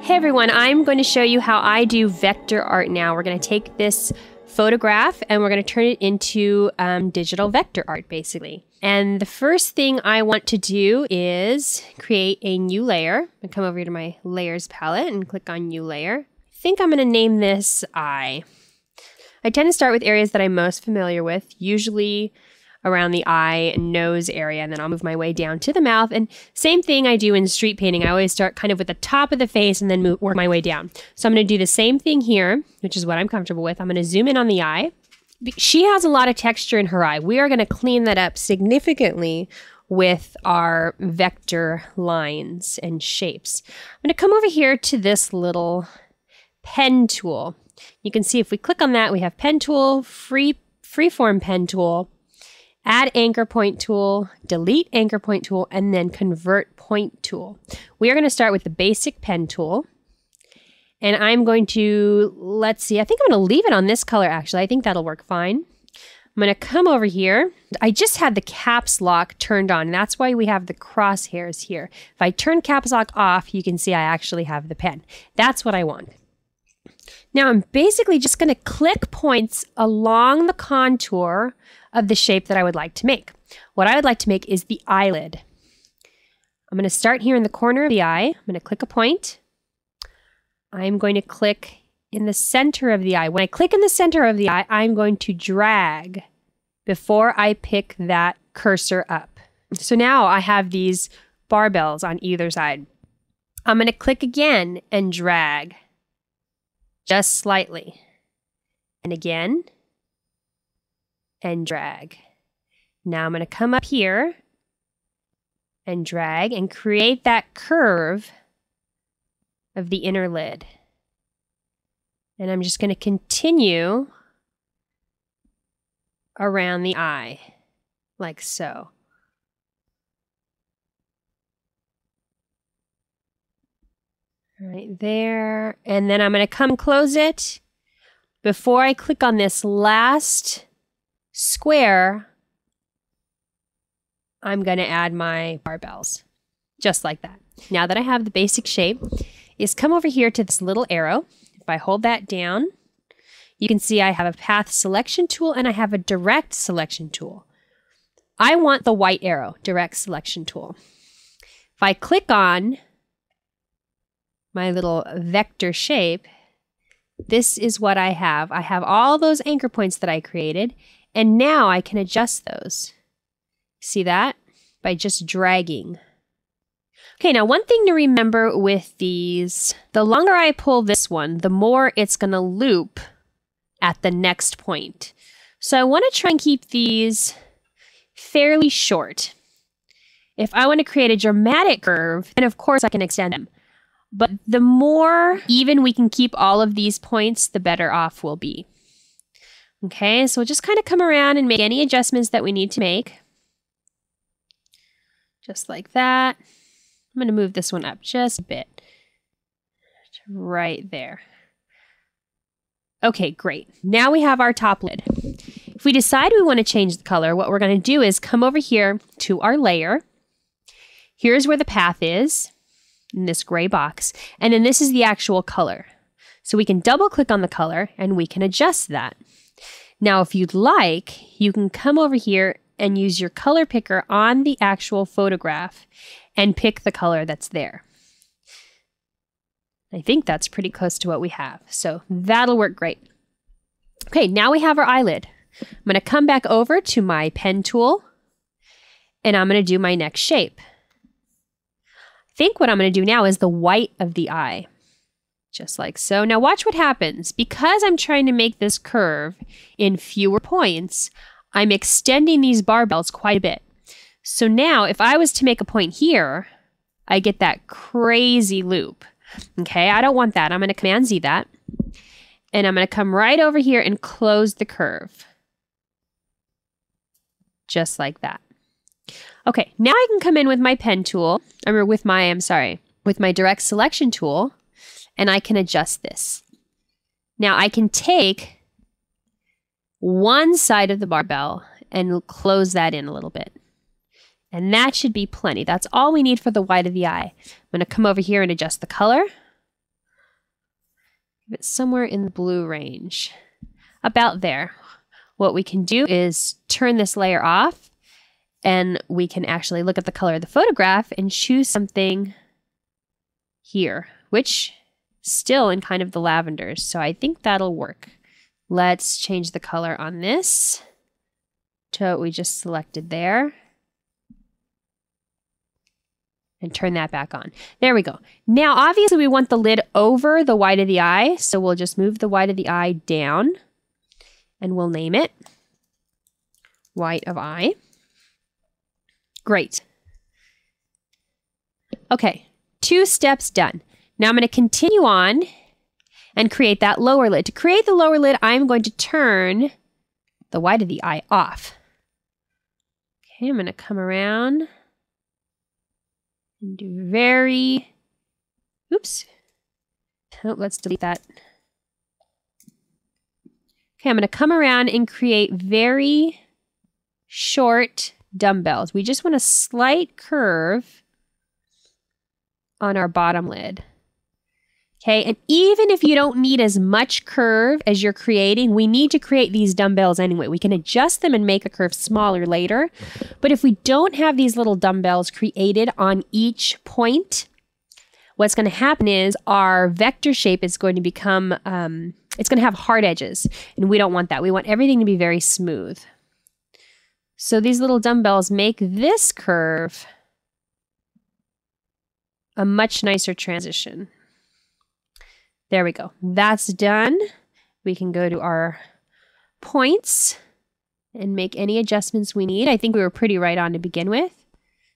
Hey everyone, I'm going to show you how I do vector art now. We're going to take this photograph and we're going to turn it into digital vector art basically. And the first thing I want to do is create a new layer. I'm going to come over here to my layers palette and click on new layer. I think I'm going to name this eye. I tend to start with areas that I'm most familiar with, usually around the eye and nose area, and then I'll move my way down to the mouth. And same thing I do in street painting. I always start kind of with the top of the face and then work my way down. So I'm going to do the same thing here, which is what I'm comfortable with. I'm going to zoom in on the eye. She has a lot of texture in her eye. We are going to clean that up significantly with our vector lines and shapes. I'm going to come over here to this little pen tool. You can see if we click on that, we have pen tool, freeform pen tool, add anchor point tool, delete anchor point tool, and then convert point tool. We are going to start with the basic pen tool. And I'm going to, let's see, I think I'm going to leave it on this color actually. I think that'll work fine. I'm going to come over here. I just had the caps lock turned on. That's why we have the crosshairs here. If I turn caps lock off, you can see I actually have the pen. That's what I want. Now I'm basically just going to click points along the contour of the shape that I would like to make. What I would like to make is the eyelid. I'm going to start here in the corner of the eye. I'm going to click a point. I'm going to click in the center of the eye. When I click in the center of the eye, I'm going to drag before I pick that cursor up. So now I have these barbells on either side. I'm going to click again and drag just slightly. And again, and drag. Now I'm going to come up here and drag and create that curve of the inner lid. And I'm just going to continue around the eye, like so. Right there. And then I'm going to come close it. Before I click on this last square, I'm going to add my barbells, just like that. Now that I have the basic shape, is come over here to this little arrow. If I hold that down, you can see I have a path selection tool and I have a direct selection tool. I want the white arrow, direct selection tool. If I click on my little vector shape, this is what I have. I have all those anchor points that I created, and now I can adjust those. See that? By just dragging. Okay, now one thing to remember with these, the longer I pull this one, the more it's going to loop at the next point. So I want to try and keep these fairly short. If I want to create a dramatic curve, then of course I can extend them. But the more even we can keep all of these points, the better off we'll be. Okay, so we'll just kind of come around and make any adjustments that we need to make. Just like that. I'm going to move this one up just a bit. Right there. Okay, great. Now we have our top lid. If we decide we want to change the color, what we're going to do is come over here to our layer. Here's where the path is, in this gray box. And then this is the actual color. So we can double click on the color and we can adjust that. Now, if you'd like, you can come over here and use your color picker on the actual photograph and pick the color that's there. I think that's pretty close to what we have. So that'll work great. Okay, now we have our eyelid. I'm going to come back over to my pen tool and I'm going to do my next shape. I think what I'm going to do now is the white of the eye. Just like so. Now watch what happens. Because I'm trying to make this curve in fewer points, I'm extending these barbells quite a bit. So now if I was to make a point here, I get that crazy loop. Okay, I don't want that. I'm going to Command Z that. And I'm going to come right over here and close the curve. Just like that. Okay, now I can come in with my pen tool, or with my direct selection tool, and I can adjust this. Now I can take one side of the barbell and close that in a little bit. And that should be plenty. That's all we need for the white of the eye. I'm going to come over here and adjust the color. It's somewhere in the blue range. About there. What we can do is turn this layer off, and we can actually look at the color of the photograph and choose something here, which still in kind of the lavenders. So I think that'll work. Let's change the color on this to what we just selected there. And turn that back on. There we go. Now, obviously, we want the lid over the white of the eye. So we'll just move the white of the eye down. And we'll name it white of eye. Great. Okay, 2 steps done. Now I'm going to continue on and create that lower lid. To create the lower lid, I'm going to turn the white of the eye off. Okay, I'm going to come around and do very, oops. Oh, let's delete that. Okay, I'm going to come around and create very short dumbbells. We just want a slight curve on our bottom lid. Okay, and even if you don't need as much curve as you're creating, we need to create these dumbbells anyway. We can adjust them and make a curve smaller later. But if we don't have these little dumbbells created on each point, what's going to happen is our vector shape is going to become, it's going to have hard edges. And we don't want that. We want everything to be very smooth. So these little dumbbells make this curve a much nicer transition. There we go. That's done. We can go to our points and make any adjustments we need. I think we were pretty right on to begin with,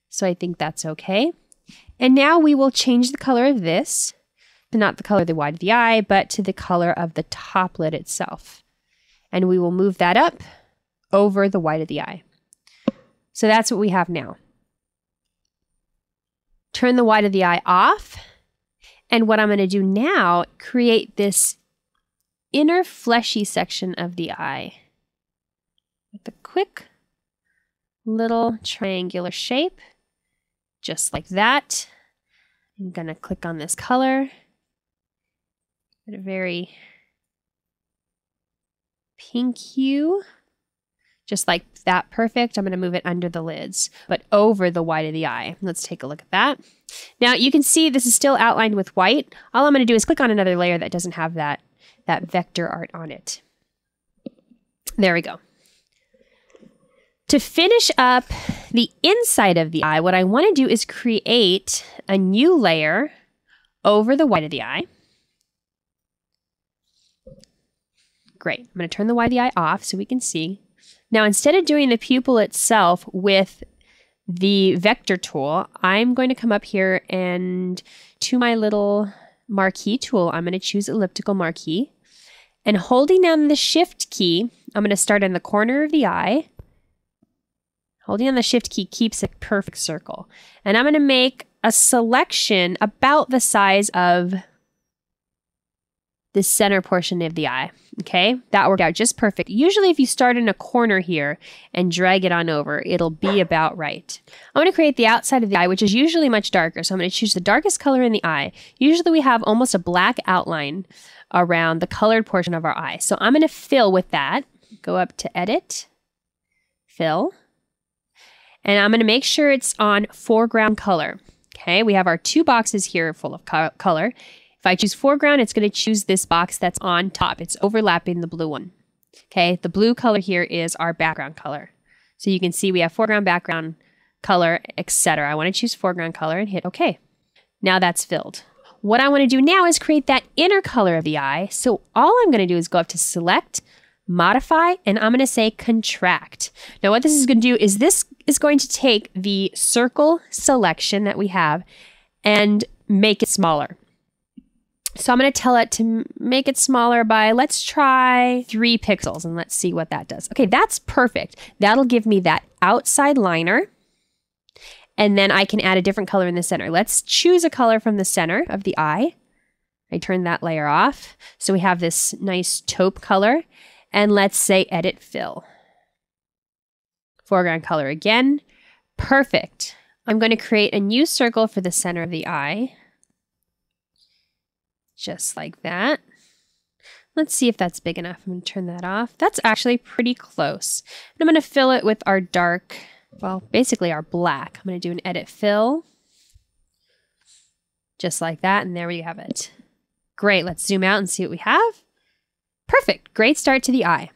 so I think that's okay. And now we will change the color of this, to not the color of the white of the eye, but to the color of the top lid itself. And we will move that up over the white of the eye. So that's what we have now. Turn the white of the eye off. And what I'm going to do now, create this inner fleshy section of the eye with a quick little triangular shape, just like that. I'm going to click on this color. Get a very pink hue, just like that. Perfect. I'm going to move it under the lids, but over the white of the eye. Let's take a look at that. Now you can see this is still outlined with white. All I'm going to do is click on another layer that doesn't have that vector art on it. There we go. To finish up the inside of the eye, what I want to do is create a new layer over the white of the eye. Great. I'm going to turn the white of the eye off so we can see. Now, instead of doing the pupil itself with the vector tool, I'm going to come up here and to my little marquee tool, I'm going to choose elliptical marquee. And holding down the shift key, I'm going to start in the corner of the eye. Holding on the shift key keeps a perfect circle. And I'm going to make a selection about the size of the center portion of the eye. Okay, that worked out just perfect. Usually if you start in a corner here and drag it on over, it'll be about right. I'm going to create the outside of the eye, which is usually much darker. So I'm going to choose the darkest color in the eye. Usually we have almost a black outline around the colored portion of our eye. So I'm going to fill with that. Go up to Edit, Fill. And I'm going to make sure it's on foreground color. Okay, we have our 2 boxes here full of color. If I choose foreground, it's going to choose this box that's on top. It's overlapping the blue one. Okay, the blue color here is our background color. So you can see we have foreground, background, color, etc. I want to choose foreground color and hit OK. Now that's filled. What I want to do now is create that inner color of the eye. So all I'm going to do is go up to Select, Modify, and I'm going to say Contract. Now what this is going to do is this is going to take the circle selection that we have and make it smaller. So I'm going to tell it to make it smaller by, let's try 3 pixels and let's see what that does. Okay, that's perfect. That'll give me that outside liner. And then I can add a different color in the center. Let's choose a color from the center of the eye. I turn that layer off. So we have this nice taupe color. And let's say Edit Fill. Foreground color again. Perfect. I'm going to create a new circle for the center of the eye. Just like that. Let's see if that's big enough. I'm going to turn that off. That's actually pretty close. And I'm going to fill it with our dark, well, basically our black. I'm going to do an edit fill. Just like that, and there we have it. Great, let's zoom out and see what we have. Perfect, great start to the eye.